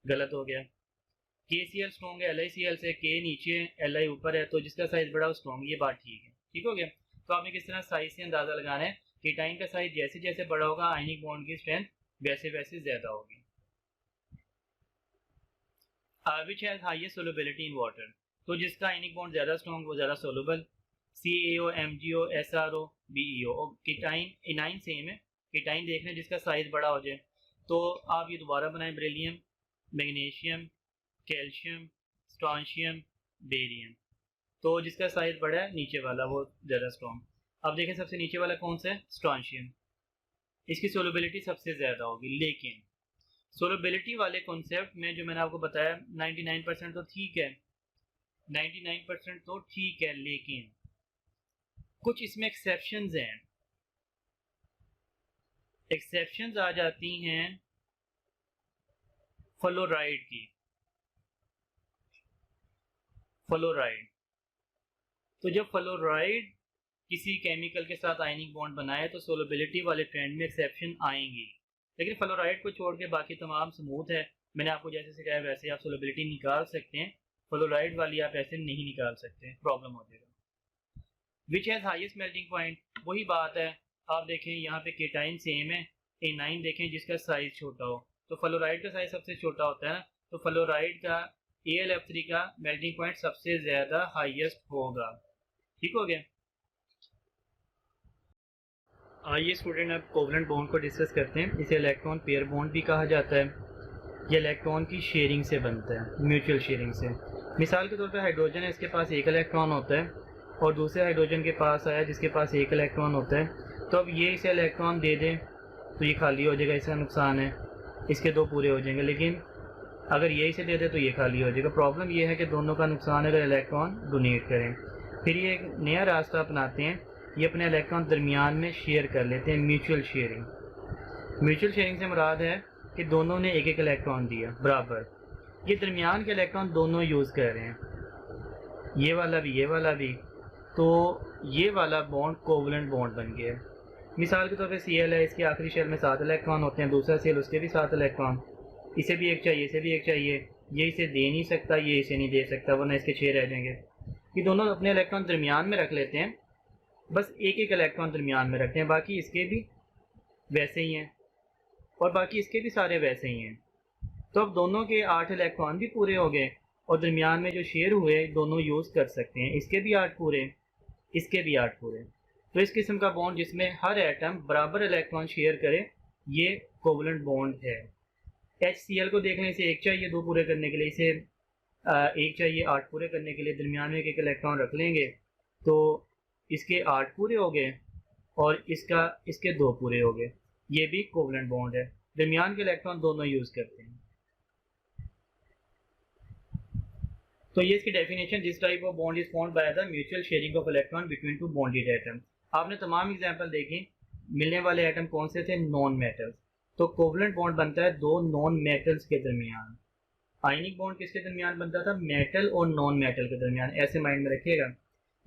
गलत हो गया। KCl स्ट्रॉन्ग है LiCl से, K नीचे Li ऊपर है, तो जिसका साइज बड़ा वो स्ट्रॉन्ग, ये बात ठीक है। ठीक हो गया। तो आपने किस तरह साइज से अंदाजा लगाना है, केटाइन का साइज जैसे जैसे बड़ा होगा आयनिक बॉन्ड की स्ट्रेंथ वैसे वैसे ज्यादा होगी। Which has highest solubility in water, तो जिसका आयनिक बॉन्ड ज्यादा स्ट्रॉन्ग वो ज्यादा soluble, CaO, MgO, SrO, BeO। और केटाइन एनाइन सेम है, केटाइन देखना जिसका साइज बड़ा हो जाए, तो आप ये दोबारा बनाएं, beryllium, magnesium, calcium, strontium, barium, तो जिसका साइज बड़ा है नीचे वाला वो ज़्यादा स्ट्रॉन्ग। अब देखें सबसे नीचे वाला कौन सा है, स्ट्रॉन्शियम, इसकी सोलबिलिटी सबसे ज़्यादा होगी। लेकिन सोलबिलिटी वाले कॉन्सेप्ट में जो मैंने आपको बताया 99% तो ठीक है, 99% तो ठीक है, लेकिन कुछ इसमें एक्सेप्शंस हैं। एक्सेप्शंस आ जाती हैं फ्लोराइड की। फ्लोराइड, तो जब फ्लोराइड किसी केमिकल के साथ आयनिक बॉन्ड बनाए तो सोलबिलिटी वाले ट्रेंड में एक्सेप्शन आएंगी, लेकिन फ्लोराइड को छोड़ के बाकी तमाम स्मूथ है। मैंने आपको जैसे सिखाया वैसे आप सोलबिलिटी निकाल सकते हैं, फ्लोराइड वाली आप ऐसे नहीं निकाल सकते, प्रॉब्लम हो जाएगा। Which has highest melting point, वही बात है। आप देखें यहाँ पे केटाइन सेम है, A9 देखें जिसका साइज छोटा हो, तो फ्लोराइड का साइज सबसे छोटा होता है ना, तो फ्लोराइड का AlF3 का मेल्टिंग पॉइंट सबसे ज़्यादा हाईएस्ट होगा। ठीक हो गया। आइए स्टूडेंट अब कोवलेंट बॉन्ड को डिस्कस करते हैं। इसे इलेक्ट्रॉन पेयर बॉन्ड भी कहा जाता है। ये इलेक्ट्रॉन की शेयरिंग से बनता है, म्यूचुअल शेयरिंग से। मिसाल के तौर पर हाइड्रोजन है, इसके पास एक इलेक्ट्रॉन होता है और दूसरे हाइड्रोजन के पास आया जिसके पास एक इलेक्ट्रॉन होता है, तो अब ये इसे इलेक्ट्रॉन दे दें तो ये खाली हो जाएगा, इसका नुकसान है, इसके दो पूरे हो जाएंगे। लेकिन अगर ये इसे दे दे तो ये खाली हो जाएगा। प्रॉब्लम ये है कि दोनों का नुकसान है अगर इलेक्ट्रॉन डोनेट करें। फिर ये एक नया रास्ता अपनाते हैं, ये अपने इलेक्ट्रॉन दरमियान में शेयर कर लेते हैं, म्यूचुअल शेयरिंग। म्यूचुअल शेयरिंग से मुराद है कि दोनों ने एक एक इलेक्ट्रॉन दिया बराबर। ये दरमियान के इलेक्ट्रॉन दोनों यूज़ कर रहे हैं, ये वाला भी ये वाला भी, तो ये वाला बॉन्ड कोवलेंट बॉन्ड बन गया है। मिसाल के तौर पे Cl है, इसके आखिरी शेल में 7 इलेक्ट्रॉन होते हैं, दूसरा सेल उसके भी 7 इलेक्ट्रॉन, इसे भी एक चाहिए, इसे भी एक चाहिए, ये इसे दे नहीं सकता, ये इसे नहीं दे सकता, वरना इसके 6 रह जाएंगे। ये दोनों अपने इलेक्ट्रॉन दरमियान में रख लेते हैं, बस एक एक इलेक्ट्रॉन दरमियान में रखते हैं, बाकी इसके भी वैसे ही हैं और बाकी इसके भी सारे वैसे ही हैं। तो अब दोनों के 8 इलेक्ट्रॉन भी पूरे हो गए और दरमियान में जो शेयर हुए दोनों यूज़ कर सकते हैं, इसके भी 8 पूरे, इसके भी 8 पूरे। तो इस किस्म का बॉन्ड जिसमें हर एटम बराबर इलेक्ट्रॉन शेयर करे, ये कोवलेंट बॉन्ड है। HCl को देख लें, इसे एक चाहिए 2 पूरे करने के लिए, इसे एक चाहिए 8 पूरे करने के लिए, दरमियान में एक इलेक्ट्रॉन रख लेंगे तो इसके 8 पूरे हो गए और इसके 2 पूरे हो गए। ये भी कोवलेंट बॉन्ड है, दरमियान के इलेक्ट्रॉन दोनों यूज़ करते हैं। तो ये इसकी definition, this type of bond is formed by the mutual sharing of electron between two bonded atom. आपने तमाम एग्जांपल देखी, मिलने वाले एटम कौन से थे? Non metals. तो कोवलेंट बॉन्ड बनता है दो नॉन मेटल्स के दरमियान। आयनिक बॉन्ड किसके दरमियान बनता था? मेटल और नॉन मेटल के दरमियान। ऐसे माइंड में रखिएगा।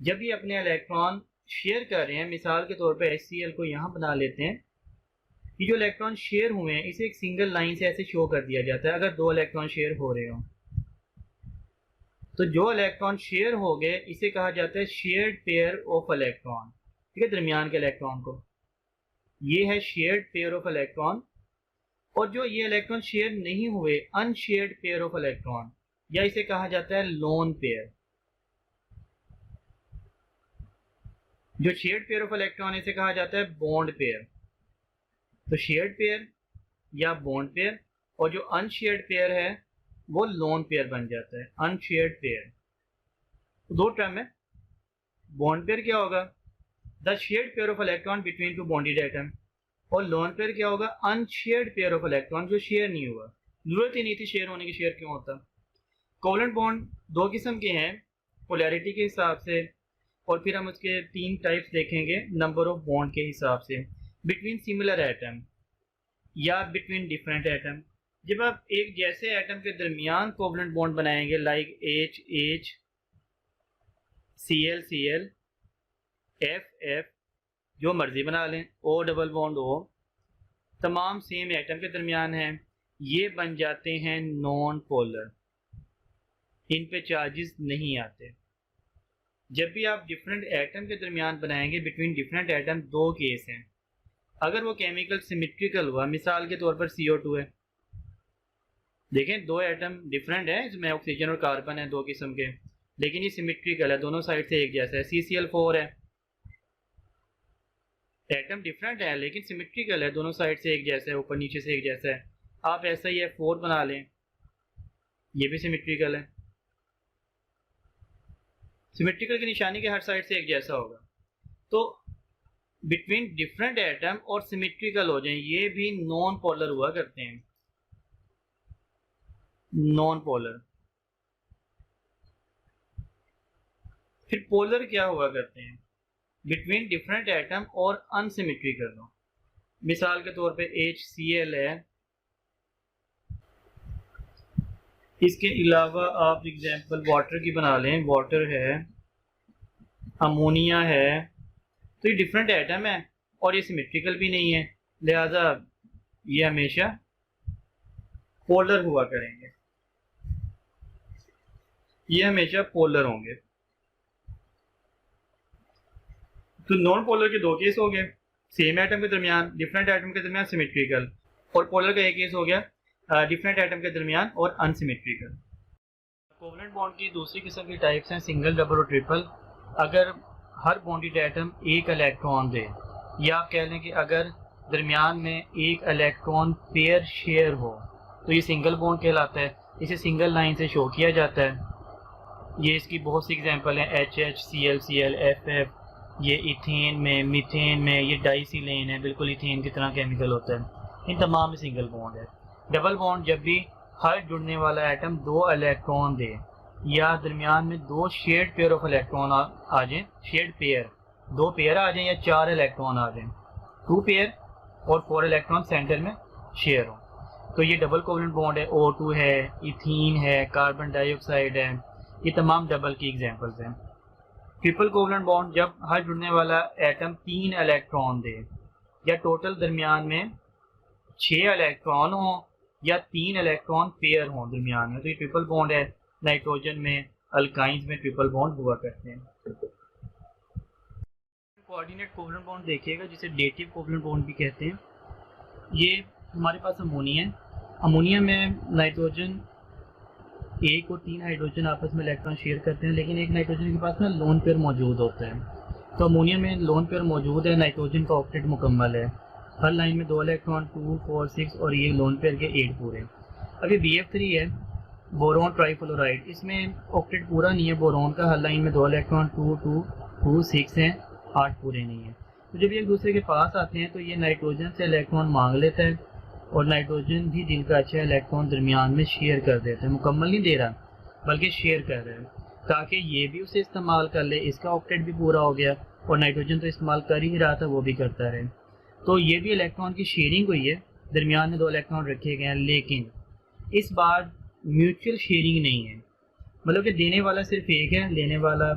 जब ये अपने इलेक्ट्रॉन शेयर कर रहे हैं, मिसाल के तौर पर HCl को यहाँ बना लेते हैं, ये जो इलेक्ट्रॉन शेयर हुए हैं इसे एक सिंगल लाइन से ऐसे शो कर दिया जाता है। अगर 2 इलेक्ट्रॉन शेयर हो रहे हो तो जो इलेक्ट्रॉन शेयर हो गए इसे कहा जाता है शेयर्ड पेयर ऑफ इलेक्ट्रॉन। ठीक है, दरमियान के इलेक्ट्रॉन को, ये है शेयर्ड पेयर ऑफ इलेक्ट्रॉन। और जो ये इलेक्ट्रॉन शेयर नहीं हुए, अनशेयर्ड पेयर ऑफ इलेक्ट्रॉन, या इसे कहा जाता है लोन पेयर। जो शेयर्ड पेयर ऑफ इलेक्ट्रॉन इसे कहा जाता है बॉन्ड पेयर। तो शेयर्ड पेयर या बॉन्ड पेयर, और जो अनशेयर्ड पेयर है वो लोन पेयर बन जाता है, अनशेयर्ड पेयर। तो 2 टर्म है। बॉन्ड पेयर क्या होगा? The shared pair of electron between two bonded atom. और लोन पेयर क्या होगा? अनशेयर्ड पेयर ऑफ इलेक्ट्रॉन, जो शेयर नहीं हुआ। जरूरत ही नहीं थी शेयर होने की, शेयर क्यों होता? कोवलेंट बॉन्ड 2 किस्म के हैं पोलैरिटी के हिसाब से, और फिर हम उसके 3 टाइप्स देखेंगे नंबर ऑफ बॉन्ड के हिसाब से। बिटवीन सिमिलर एटम या बिटवीन डिफरेंट एटम। जब आप एक जैसे एटम के दरमियान कोवलेंट बॉन्ड बनाएंगे, like H Cl Cl F जो मर्जी बना लें, O डबल बॉन्ड O, तमाम सेम एटम के दरमियान हैं, ये बन जाते हैं नॉन पोलर। इन पे चार्जेस नहीं आते। जब भी आप डिफरेंट एटम के दरमियान बनाएंगे, बिटवीन डिफरेंट एटम 2 केस हैं। अगर वो केमिकल सिमेट्रिकल हुआ, मिसाल के तौर पर CO2 है, देखें 2 एटम डिफरेंट है, इसमें ऑक्सीजन और कार्बन है 2 किस्म के, लेकिन ये सिमेट्रिकल है, दोनों साइड से एक जैसा है। CCl4 है, एटम डिफरेंट है लेकिन सिमेट्रिकल है, दोनों साइड से एक जैसा है, ऊपर नीचे से एक जैसा है। आप ऐसा ही F4 बना लें, ये भी सिमेट्रिकल है। सिमेट्रिकल की निशानी के हर साइड से एक जैसा होगा। तो बिटवीन डिफरेंट एटम और सिमेट्रिकल हो जाए, ये भी नॉन पोलर हुआ करते हैं, नॉन पोलर। फिर पोलर क्या हुआ करते हैं? बिटवीन डिफरेंट एटम और अनसिमेट्रिकल हो। मिसाल के तौर पे HCl है, इसके अलावा आप एग्जांपल वाटर की बना लें, वाटर है, अमोनिया है, तो ये डिफरेंट एटम है और ये सिमेट्रिकल भी नहीं है, लिहाजा ये हमेशा पोलर हुआ करेंगे, ये हमेशा पोलर होंगे। तो नॉन पोलर के दो केस हो गए, सेम एटम के दरमियान, डिफरेंट एटम के दरमियान सिमेट्रिकल, और पोलर का एक केस हो गया डिफरेंट एटम के दरमियान और अनसिमेट्रिकल। कोवलेंट बॉन्ड की दूसरी किस्म की टाइप्स हैं सिंगल, डबल और ट्रिपल। अगर हर बॉन्डेड एटम एक इलेक्ट्रॉन दे, या आप कह लें कि अगर दरमियान में एक इलेक्ट्रॉन पेयर शेयर हो, तो ये सिंगल बॉन्ड कहलाता है। इसे सिंगल लाइन से शो किया जाता है। ये इसकी बहुत सी एग्जांपल हैं, HH, Cl, Cl, FF, ये इथेन में, मीथेन में, ये डाइसिलेन है, बिल्कुल इथेन की तरह केमिकल होता है। इन तमाम में सिंगल बॉन्ड है। डबल बॉन्ड जब भी हर जुड़ने वाला एटम दो इलेक्ट्रॉन दे, या दरमियान में दो शेयर्ड पेयर ऑफ इलेक्ट्रॉन आ जाएं, शेयर्ड पेयर, दो पेयर आ जाएं या चार इलेक्ट्रॉन आ जाएं, 2 पेयर और 4 इलेक्ट्रॉन सेंटर में शेयर हो, तो ये डबल कोवलेंट बॉन्ड है। O2 है, इथीन है, कार्बन डाइऑक्साइड है, ये तमाम डबल की एग्जांपल्स हैं। ट्रिपल कोवलेंट बॉन्ड जब हर जुड़ने वाला एटम 3 इलेक्ट्रॉन दे, या टोटल दरमियान में 6 इलेक्ट्रॉन हो या 3 इलेक्ट्रॉन पेयर हो दरमियान में, तो ये ट्रिपल बॉन्ड है। नाइट्रोजन में, अल्काइंस में ट्रिपल बॉन्ड हुआ करते हैं। कोऑर्डिनेट कोवलेंट बॉन्ड देखिएगा, जिसे डेटिव कोवलेंट बॉन्ड भी कहते हैं। ये हमारे पास अमोनिया है। अमोनिया में नाइट्रोजन एक और 3 हाइड्रोजन आपस में इलेक्ट्रॉन शेयर करते हैं, लेकिन एक नाइट्रोजन के पास ना लोन पेयर मौजूद होता है। तो अमोनिया में लोन पेयर मौजूद है, नाइट्रोजन का ऑक्टेट मुकम्मल है, हर लाइन में 2 इलेक्ट्रॉन, 2, 4, 6 और ये लोन पेयर के 8 पूरे। अभी BF3 है, बोरोन ट्राइफ्लोराइड, इसमें ऑक्टेट पूरा नहीं है बोरोन का, हर लाइन में 2 इलेक्ट्रॉन, 2, 2, 2, 6 हैं, 8 पूरे नहीं है। तो जब ये एक दूसरे के पास आते हैं तो ये नाइट्रोजन से इलेक्ट्रॉन मांग लेता है, और नाइट्रोजन भी दिल का अच्छा इलेक्ट्रॉन दरमियान में शेयर कर देता है, मुकम्मल नहीं दे रहा बल्कि शेयर कर रहा है, ताकि ये भी उसे इस्तेमाल कर ले। इसका ऑक्टेट भी पूरा हो गया, और नाइट्रोजन तो इस्तेमाल कर ही रहा था, वो भी करता रहे। तो ये भी इलेक्ट्रॉन की शेयरिंग हुई है, दरमियान में 2 इलेक्ट्रॉन रखे गए हैं, लेकिन इस बार म्यूचुअल शेयरिंग नहीं है, मतलब कि देने वाला सिर्फ एक है, लेने वाला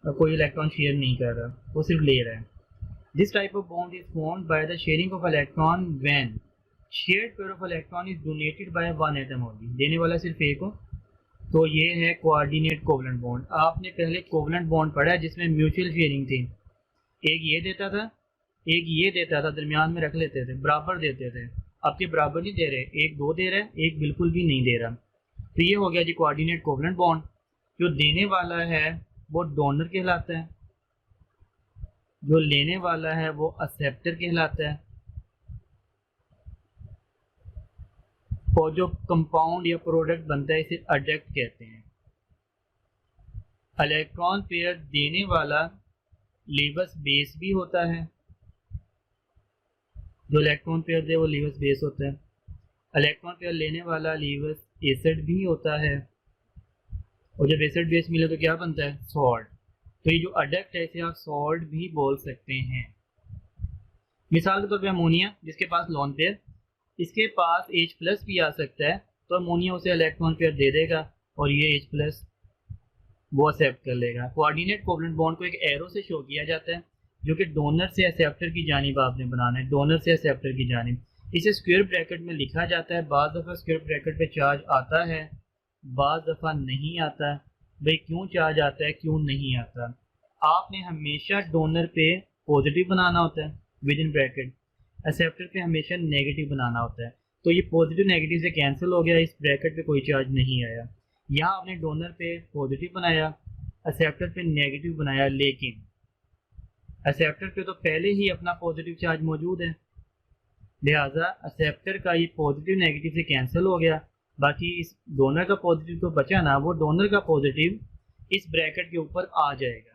कोई इलेक्ट्रॉन शेयर नहीं कर रहा, वो सिर्फ ले रहा है। This type of bond is formed by the sharing of electron when shared pair of electron is donated by one atom only, देने वाला सिर्फ एक हो, तो ये है कोऑर्डिनेट कोवलेंट बॉन्ड। आपने पहले कोवलेंट बॉन्ड पढ़ा है जिसमें म्यूचुअल शेयरिंग थी, एक ये देता था, एक ये देता था, दरमियान में रख लेते थे, बराबर देते थे। अब के बराबर नहीं दे रहे, एक 2 दे रहा है, एक बिल्कुल भी नहीं दे रहा। तो ये हो गया जी कोऑर्डिनेट कोवलेंट बॉन्ड। जो देने वाला है वो डोनर कहलाता है, जो लेने वाला है वो एक्सेप्टर कहलाता है, और जो कंपाउंड या प्रोडक्ट बनता है इसे अडक्ट कहते हैं। इलेक्ट्रॉन पेयर देने वाला लीवस बेस भी होता है, जो इलेक्ट्रॉन पेयर दे वो लीवस बेस होता है। इलेक्ट्रॉन पेयर लेने वाला लीवस एसिड भी होता है, और जब एसिड बेस मिले तो क्या बनता है? सॉल्ट। तो ये जो अडक्ट है इसे आप सॉल्ट भी बोल सकते हैं। मिसाल के तौर पे अमोनिया, जिसके पास लोन पेयर, इसके पास H+ भी आ सकता है, तो अमोनिया उसे इलेक्ट्रॉन पेयर दे देगा और ये H+ वो एक्सेप्ट कर लेगा। कोऑर्डिनेट कोवलेंट बॉन्ड को एक एरो से शो किया जाता है, जो कि डोनर से एक्सेप्टर की जानिब आपने बनाना है, डोनर से एक्सेप्टर की जानिब। इसे स्क्वायर ब्रैकेट में लिखा जाता है। बाज़ दफ़ा स्क्वायर ब्रैकेट पे चार्ज आता है, बाज़ दफ़ा नहीं आता। भाई क्यों चार्ज आता है, क्यों नहीं आता? आपने हमेशा डोनर पे पॉजिटिव बनाना होता है विद इन ब्रैकेट, एक्सेप्टर पे हमेशा नेगेटिव बनाना होता है। तो ये पॉजिटिव नेगेटिव से कैंसिल हो गया, इस ब्रैकेट पे कोई चार्ज नहीं आया। यहाँ आपने डोनर पे पॉजिटिव बनाया, एक्सेप्टर पे नेगेटिव बनाया, लेकिन एक्सेप्टर पे तो पहले ही अपना पॉजिटिव चार्ज मौजूद है, लिहाजा एक्सेप्टर का ये पॉजिटिव नेगेटिव से कैंसिल हो गया। बाकी इस डोनर का पॉजिटिव तो बचा ना, वो डोनर का पॉजिटिव इस ब्रैकेट के ऊपर आ जाएगा।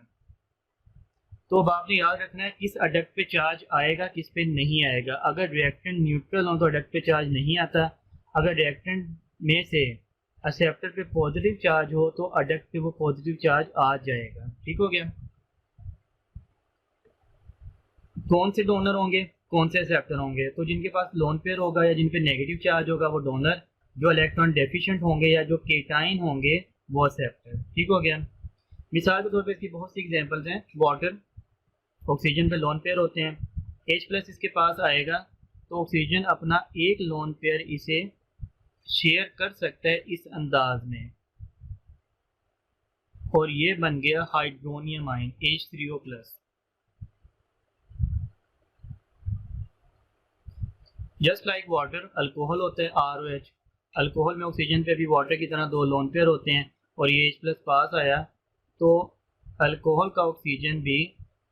तो अब आपने याद रखना है किस अडक्ट पे चार्ज आएगा, किस पे नहीं आएगा। अगर रिएक्टेंट न्यूट्रल हो तो अडक्ट पे चार्ज नहीं आता, अगर रिएक्टेंट में से एक्सेप्टर पे पॉजिटिव चार्ज हो तो अडक्ट पे वो पॉजिटिव चार्ज आ जाएगा। ठीक हो गया। कौन से डोनर होंगे, कौन से एक्सेप्टर होंगे? तो जिनके पास लोन पेयर होगा या जिन पे नेगेटिव चार्ज होगा वो डोनर, जो इलेक्ट्रॉन डेफिशिएंट होंगे या जो केटाइन होंगे वो एक्सेप्टर। ठीक हो गया। मिसाल के तौर पे इसकी बहुत सी एग्जांपल्स हैं। वाटर, ऑक्सीजन पे लोन पेयर होते हैं, H प्लस इसके पास आएगा तो ऑक्सीजन अपना एक लोन पेयर इसे शेयर कर सकता है इस अंदाज में, और ये बन गया hydronium ion H3O plus. Just like water, alcohol होता है ROH, अल्कोहल में ऑक्सीजन पे भी वाटर की तरह दो लोन पेयर होते हैं और ये H प्लस पास आया तो अल्कोहल का ऑक्सीजन भी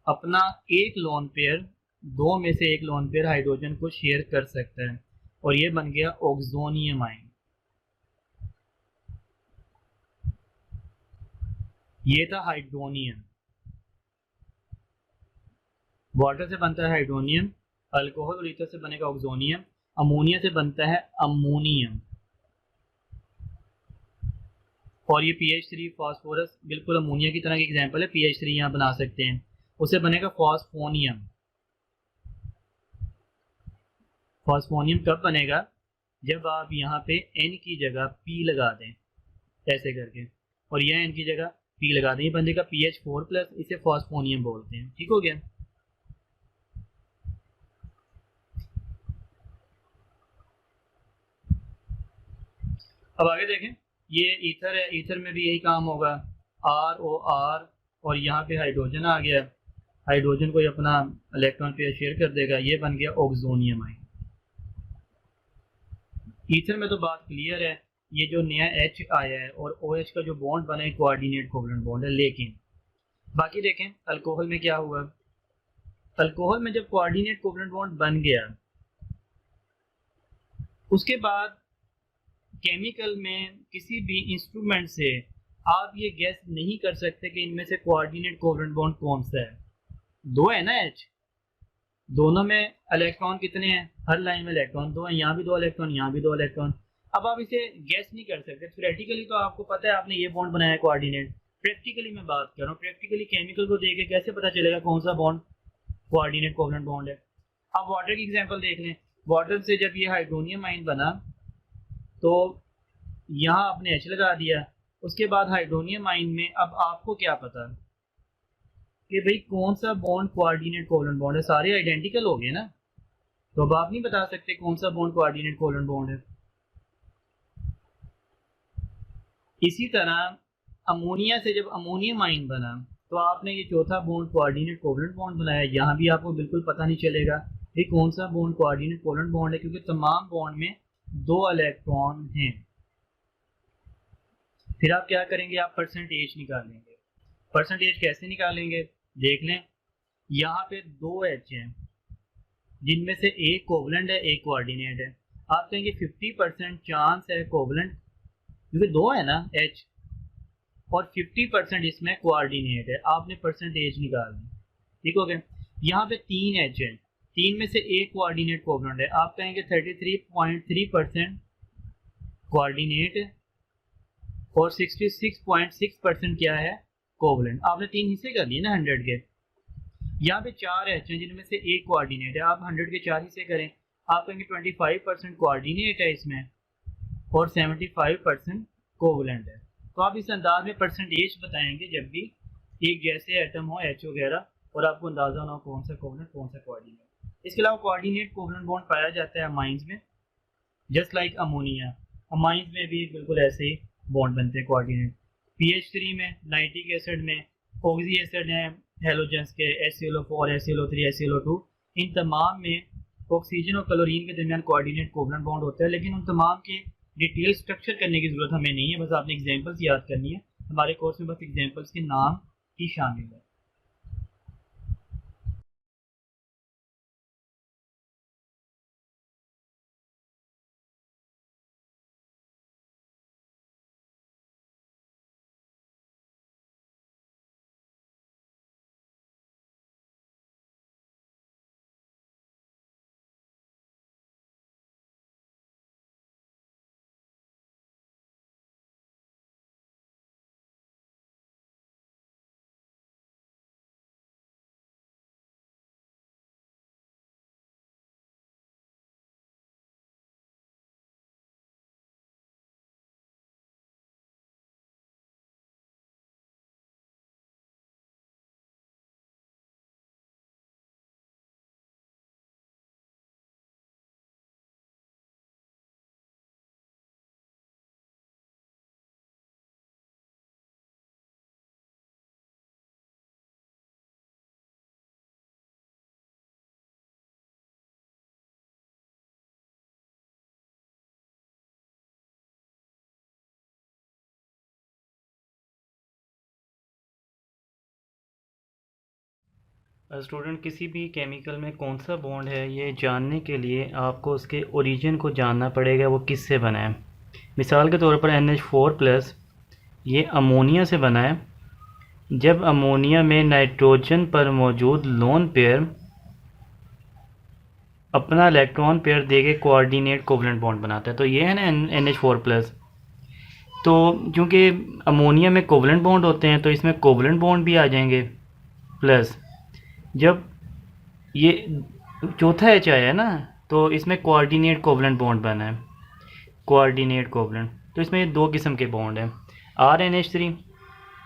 अपना एक लोन पेयर, दो में से एक लोन पेयर हाइड्रोजन को शेयर कर सकता है और ये बन गया ऑक्सोनियम आयन। ये था हाइड्रोनियम। वाटर से बनता है हाइड्रोनियम, अल्कोहल और ईथर से बनेगा ऑक्सोनियम, अमोनिया से बनता है अमोनियम, और ये PH3 फास्फोरस बिल्कुल अमोनिया की तरह की एग्जांपल है, PH3 यहाँ बना सकते हैं, उससे बनेगा फॉस्फोनियम। फॉस्फोनियम कब बनेगा? जब आप यहाँ पे N की जगह P लगा दें ऐसे करके, और यह N की जगह P लगा दें, ये बनेगा PH4 प्लस, इसे फॉस्फोनियम बोलते हैं। ठीक हो गया। अब आगे देखें, ये ईथर है, ईथर में भी यही काम होगा, ROR, और यहाँ पे हाइड्रोजन आ गया, हाइड्रोजन को अपना इलेक्ट्रॉन पेयर शेयर कर देगा, ये बन गया ऑक्सोनियम आयन। ईथर में तो बात क्लियर है, ये जो नया H आया है और OH का जो बॉन्ड बना है कोऑर्डिनेट कोवलेंट बॉन्ड है, लेकिन बाकी देखें अल्कोहल में क्या हुआ। अल्कोहल में जब कोऑर्डिनेट कोवलेंट बॉन्ड बन गया उसके बाद केमिकल में किसी भी इंस्ट्रूमेंट से आप ये गैस नहीं कर सकते कि इनमें से कोऑर्डिनेट कोवलेंट बॉन्ड कौन सा है। दो है ना H, दोनों में इलेक्ट्रॉन कितने हैं? हर लाइन में इलेक्ट्रॉन दो हैं, यहाँ भी दो इलेक्ट्रॉन, यहाँ भी दो इलेक्ट्रॉन। अब आप इसे गैस नहीं कर सकते। थ्योरेटिकली तो आपको पता है आपने ये बॉन्ड बनाया है कोऑर्डिनेट, प्रैक्टिकली मैं बात कर रहा हूँ, प्रैक्टिकली केमिकल को देख के कैसे पता चलेगा कौन सा बॉन्ड कोऑर्डिनेट कोवलेंट बॉन्ड है। अब वाटर की एग्जांपल देख लें, वाटर से जब ये हाइड्रोनियम आयन बना तो यहाँ आपने H लगा दिया, उसके बाद हाइड्रोनियम आयन में अब आपको क्या पता कि भाई कौन सा बॉन्ड कोऑर्डिनेट कोवलेंट बॉन्ड है? सारे आइडेंटिकल हो गए ना, तो अब आप नहीं बता सकते कौन सा बॉन्ड कोऑर्डिनेट कोवलेंट बॉन्ड है। इसी तरह अमोनिया से जब अमोनियम आयन बना तो आपने ये चौथा बॉन्ड कोऑर्डिनेट कोवलेंट बॉन्ड बनाया, यहाँ भी आपको बिल्कुल पता नहीं चलेगा कि कौन सा बॉन्ड कोऑर्डिनेट कोवलेंट बॉन्ड है, क्योंकि तमाम बॉन्ड में दो इलेक्ट्रॉन हैं। फिर आप क्या करेंगे? आप परसेंटेज निकालेंगे। परसेंटेज कैसे निकालेंगे? देख लें, यहाँ पे दो H हैं जिनमें से एक कोवलेंट है एक कोऑर्डिनेट है। आप कहेंगे 50% चांस है कोवलेंट, क्योंकि दो है ना H, और 50% इसमें कोऑर्डिनेट है। आपने परसेंटेज निकाल दी। ठीक हो गया। यहाँ पे तीन H है, तीन में से एक कोऑर्डिनेट कोवलेंट है। आप कहेंगे 33.3% कोऑर्डिनेट और 66.6% क्या है? कोवलेंट। आपने तीन हिस्से कर दिए ना 100 के। यहाँ पे चार H हैं जिनमें से एक कोऑर्डिनेट है, आप 100 के चार हिस्से करें, आप कहेंगे 25% कोऑर्डिनेट है इसमें और 75% कोवलेंट है। तो आप इस अंदाज में परसेंटेज बताएंगे जब भी एक जैसे एटम हो H वगैरह और आपको अंदाजा ना हो कौन सा कोवलेंट कौन सा कोऑर्डिनेट। इसके अलावा कोऑर्डिनेट कोवलेंट बॉन्ड पाया जाता है अमाइंस में, जस्ट लाइक अमोनिया। अमाइंस में भी बिल्कुल ऐसे ही बॉन्ड बनते हैं कोऑर्डिनेट। PH3 में, नाइट्रिक एसिड में, ऑक्सी एसिड हैं हेलोजेंस के, HClO4, HClO3, HClO2, इन तमाम में ऑक्सीजन और क्लोरीन के दरमियान कोऑर्डिनेट कोवलेंट बॉन्ड होता है, लेकिन उन तमाम के डिटेल स्ट्रक्चर करने की ज़रूरत हमें नहीं है, बस आपने एग्जांपल्स याद करनी है। हमारे कोर्स में बस एग्जांपल्स के नाम ही शामिल है। स्टूडेंट, किसी भी केमिकल में कौन सा बॉन्ड है ये जानने के लिए आपको उसके ओरिजिन को जानना पड़ेगा, वो किससे बना है। मिसाल के तौर पर NH4+ ये अमोनिया से बना है। जब अमोनिया में नाइट्रोजन पर मौजूद लोन पेयर अपना इलेक्ट्रॉन पेयर देके कोऑर्डिनेट कोवलेंट बॉन्ड बनाता है, तो ये है ना NH4+। तो क्योंकि अमोनिया में कोवलेंट बॉन्ड होते हैं तो इसमें कोवलेंट बॉन्ड भी आ जाएंगे। प्लस जब ये चौथा H आया है ना, तो इसमें कोऑर्डिनेट कोवलेंट बॉन्ड बना है। कोऑर्डिनेट कोवलेंट, तो इसमें दो किस्म के बॉन्ड हैं। RNH3,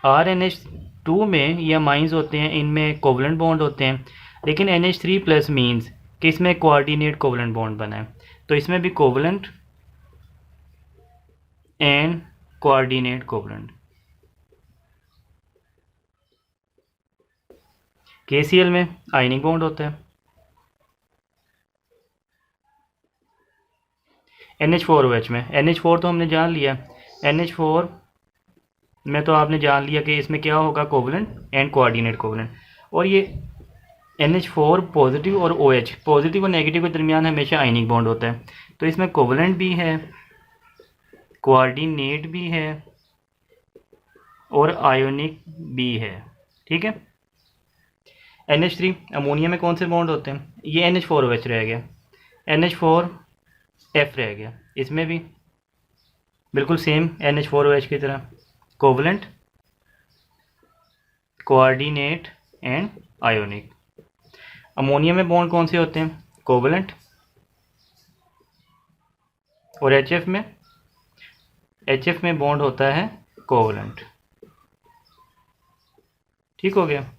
RNH2 में ये अमाइंस होते हैं, इनमें कोवलेंट बॉन्ड होते हैं। लेकिन NH3+ मीन्स कि इसमें कोऑर्डिनेट कोवलेंट बॉन्ड बना है, तो इसमें भी covalent and coordinate covalent. KCl में आयनिक बॉन्ड होता है। NH4OH में, NH4 तो हमने जान लिया, NH4 में तो आपने जान लिया कि इसमें क्या होगा, कोवलेंट एंड कोऑर्डिनेट कोवलेंट। और ये NH4 पॉजिटिव और OH, पॉजिटिव और नेगेटिव के दरमियान हमेशा आयनिक बॉन्ड होता है, तो इसमें कोवलेंट भी है, कोऑर्डिनेट भी है और आयोनिक भी है। ठीक है। NH3 अमोनिया में कौन से बॉन्ड होते हैं, ये NH4OH रह गया, NH4F रह गया। इसमें भी बिल्कुल सेम NH4OH की तरह covalent, coordinate and ionic. Ammonia में बॉन्ड कौन से होते हैं, कोवलेंट। और HF में बॉन्ड होता है कोवलेंट। ठीक हो गया।